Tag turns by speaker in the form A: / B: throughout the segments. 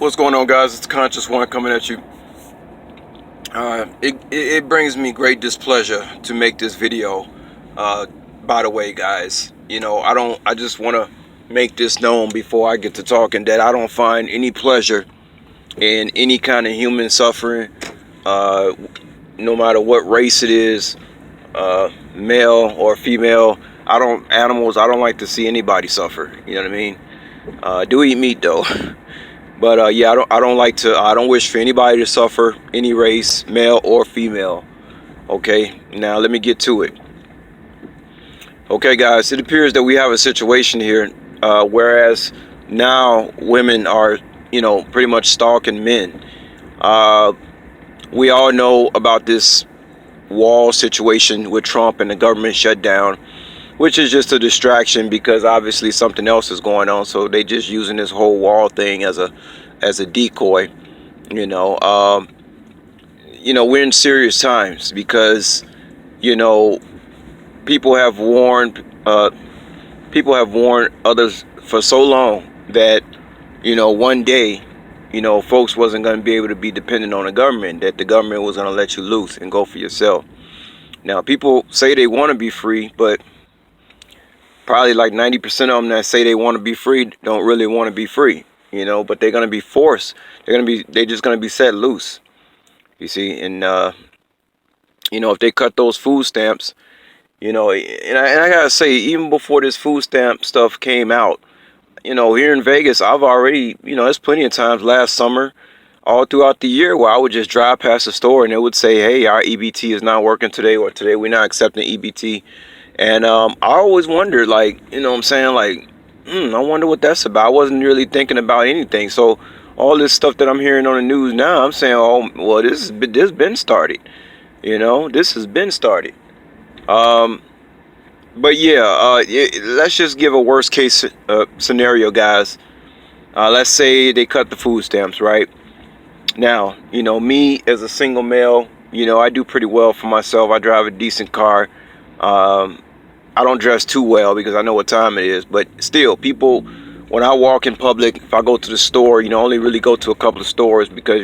A: What's going on, guys? It's Conscious One coming at you. It brings me great displeasure to make this video. By the way, guys, I just want to make this known before I get to talking that I don't find any pleasure in any kind of human suffering, no matter what race it is, male or female. I don't like to see anybody suffer. You know what I mean? Do eat meat though. But yeah, I don't wish for anybody to suffer, any race, male or female. Okay, now let me get to it. Okay, guys, it appears that we have a situation here, whereas now women are, pretty much stalking men. We all know about this wall situation with Trump and the government shutdown, which is just a distraction because obviously something else is going on. So they just using this whole wall thing as a decoy. We're in serious times because people have warned others for so long that one day folks wasn't going to be able to be dependent on the government, that the government was going to let you loose and go for yourself. Now people say they want to be free, but probably like 90% of them that say they want to be free don't really want to be free, but they're going to be forced. They're just going to be set loose, you see. And if they cut those food stamps, and I gotta say, even before this food stamp stuff came out, here in Vegas, I've already, there's plenty of times last summer, all throughout the year, where I would just drive past the store and it would say, hey, our EBT is not working today, or today we're not accepting EBT. And I always wondered, like, what I'm saying, like, I wonder what that's about. I wasn't really thinking about anything. So all this stuff that I'm hearing on the news now, I'm saying, oh, well, this has been started. This has been started. But yeah, let's just give a worst case scenario, guys. Let's say they cut the food stamps, right? Now, me as a single male, I do pretty well for myself. I drive a decent car. I don't dress too well because I know what time it is, but still, people, when I walk in public, if I go to the store, only really go to a couple of stores because,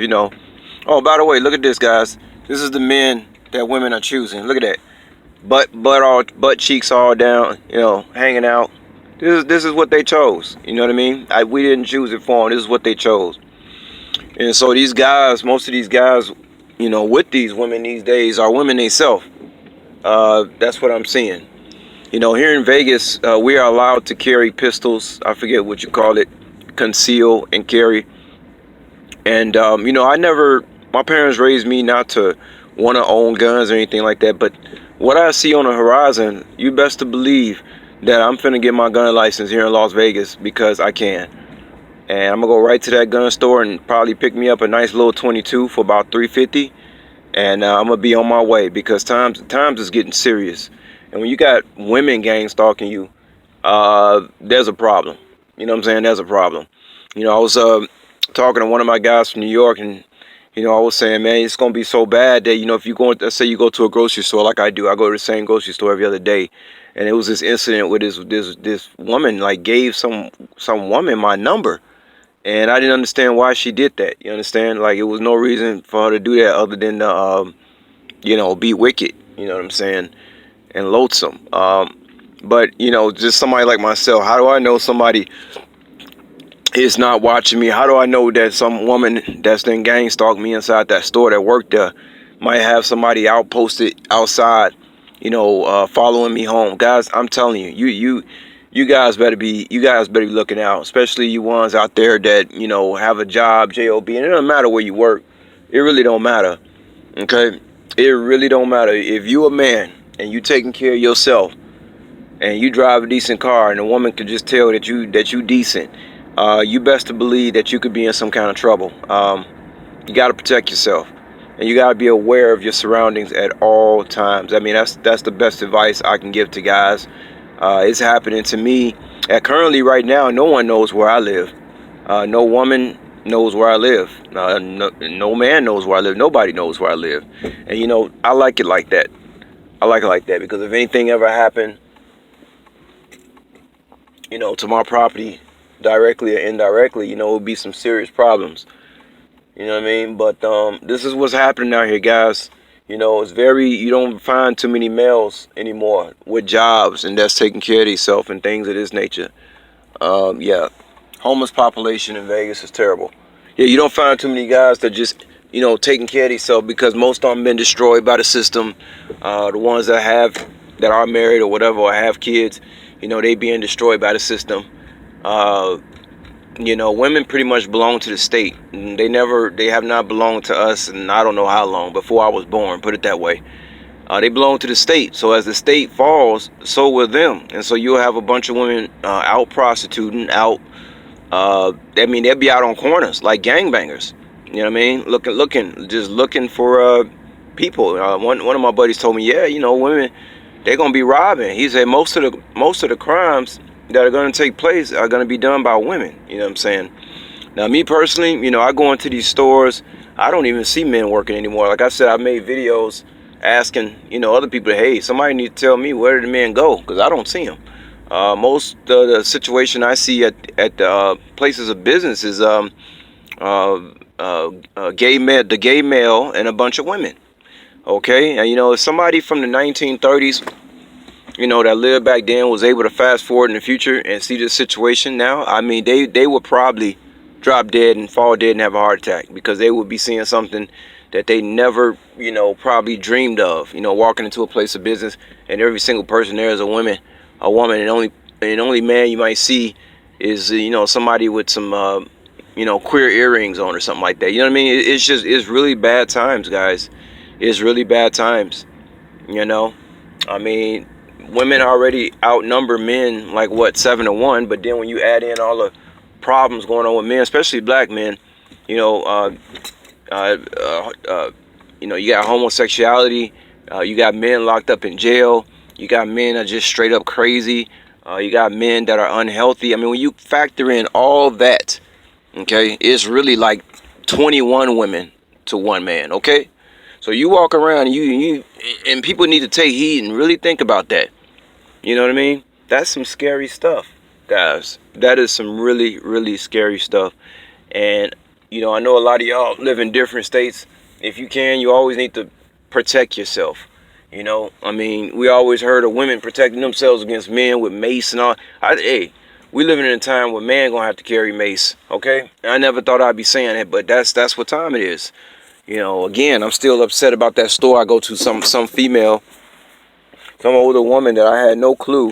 A: oh, by the way, look at this, guys. This is the men that women are choosing. Look at that. Butt cheeks all down, hanging out. This is what they chose. You know what I mean? We didn't choose it for them. This is what they chose. And so these guys, most of these guys, with these women these days are women themselves. That's what I'm seeing. Here in Vegas, we are allowed to carry pistols. I forget what you call it, conceal and carry. And, my parents raised me not to want to own guns or anything like that. But what I see on the horizon, you best to believe that I'm finna get my gun license here in Las Vegas because I can. And I'm gonna go right to that gun store and probably pick me up a nice little 22 for about $350. And I'm gonna be on my way because times is getting serious. And when you got women gang stalking you, there's a problem. You know what I'm saying? There's a problem. I was talking to one of my guys from New York, and I was saying, man, it's gonna be so bad that if you go, let's say you go to a grocery store like I do, I go to the same grocery store every other day, and it was this incident with this woman like gave some woman my number, and I didn't understand why she did that. You understand? Like it was no reason for her to do that other than to be wicked. You know what I'm saying? And loathsome. But just somebody like myself, how do I know somebody is not watching me? How do I know that some woman that's then gang stalked me inside that store that worked there might have somebody outposted outside, following me home? Guys, I'm telling you, you guys better be looking out, especially you ones out there that have a job, job, and it doesn't matter where you work. It really don't matter. Okay, it really don't matter if you a man and you taking care of yourself and you drive a decent car and a woman can just tell that you decent. You best to believe that you could be in some kind of trouble. You got to protect yourself, and you got to be aware of your surroundings at all times. I mean, that's the best advice I can give to guys. It's happening to me. Currently, right now, no one knows where I live. No woman knows where I live. No man knows where I live. Nobody knows where I live. And I like it like that. I like it like that because if anything ever happened, to my property, directly or indirectly, you know, it would be some serious problems. You know what I mean? But this is what's happening out here, guys. You know, it's very, you don't find too many males anymore with jobs and that's taking care of themselves and things of this nature. Yeah, homeless population in Vegas is terrible. Yeah, you don't find too many guys that just, you know, taking care of themselves because most of them been destroyed by the system. The ones that are married or whatever or have kids, you know, they being destroyed by the system. Uh, you know, women pretty much belong to the state. They have not belonged to us, and I don't know how long before I was born. Put it that way. They belong to the state. So as the state falls, so will them. And so you'll have a bunch of women out prostituting, out. I mean, they'll be out on corners like gangbangers. You know what I mean? Just looking for people. One of my buddies told me, yeah, you know, women, they're gonna be robbing. He said most of the crimes that are gonna take place are gonna be done by women. You know what I'm saying? Now, me personally, you know, I go into these stores, I don't even see men working anymore. Like I said, I made videos asking, you know, other people, hey, somebody need to tell me where did the men go, because I don't see them. Most of the situation I see at places of business is the gay male and a bunch of women. Okay, and you know, if somebody from the 1930s, you know, that lived back then was able to fast forward in the future and see this situation now, I mean, they would probably drop dead and fall dead and have a heart attack, because they would be seeing something that they never, you know, probably dreamed of. You know, walking into a place of business and every single person there is a woman, and only man you might see is, you know, somebody with some you know, queer earrings on or something like that. You know what I mean? It's really bad times, guys. It's really bad times. You know, I mean, women already outnumber men like what, 7-1. But then when you add in all the problems going on with men, especially black men, you know, uh, uh, uh, you know, you got homosexuality, you got men locked up in jail, you got men that are just straight up crazy, you got men that are unhealthy. I mean, when you factor in all that, okay, it's really like 21 women to one man. Okay, so you walk around and and people need to take heed and really think about that. You know what I mean? That's some scary stuff, guys. That is some really, really scary stuff. And, you know, I know a lot of y'all live in different states. If you can, you always need to protect yourself. You know, I mean, we always heard of women protecting themselves against men with mace and all. Hey, we living in a time where man gonna have to carry mace. Okay, I never thought I'd be saying it, but that's what time it is. You know, again, I'm still upset about that store I go to. Some female, some older woman that I had no clue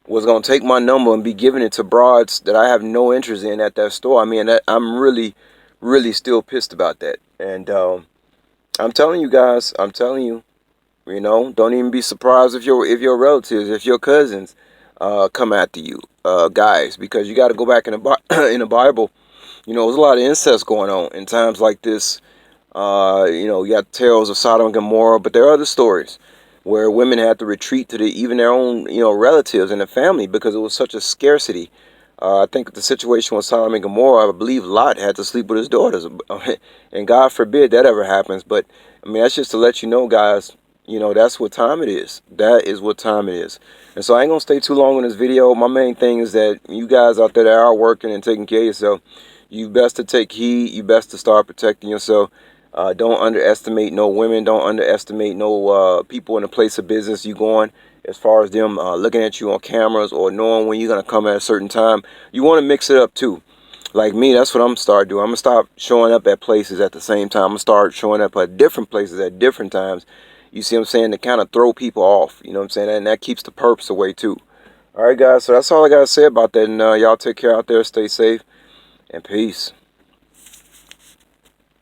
A: was gonna take my number and be giving it to broads that I have no interest in at that store. I mean, I'm really, really still pissed about that. And I'm telling you guys, I'm telling you, you know, don't even be surprised if your relatives, if your cousins, come after you, guys, because you got to go back in in the Bible. You know, there's a lot of incest going on in times like this. You know, you got tales of Sodom and Gomorrah, but there are other stories where women had to retreat to even their own, you know, relatives and the family because it was such a scarcity. I think the situation with Sodom and Gomorrah, I believe Lot had to sleep with his daughters, and God forbid that ever happens. But I mean, that's just to let you know, guys. You know, that's what time it is. That is what time it is. And so I ain't gonna stay too long in this video. My main thing is that you guys out there that are working and taking care of yourself, you best to take heed. You best to start protecting yourself. Don't underestimate no women. Don't underestimate no people in a place of business you going. As far as them looking at you on cameras or knowing when you're gonna come at a certain time, you want to mix it up too. Like me, that's what I'm gonna start doing. I'm gonna stop showing up at places at the same time. I'm gonna start showing up at different places at different times. You see what I'm saying? To kind of throw people off. You know what I'm saying? And that keeps the perps away too. All right, guys. So that's all I gotta say about that. And y'all take care out there. Stay safe and peace.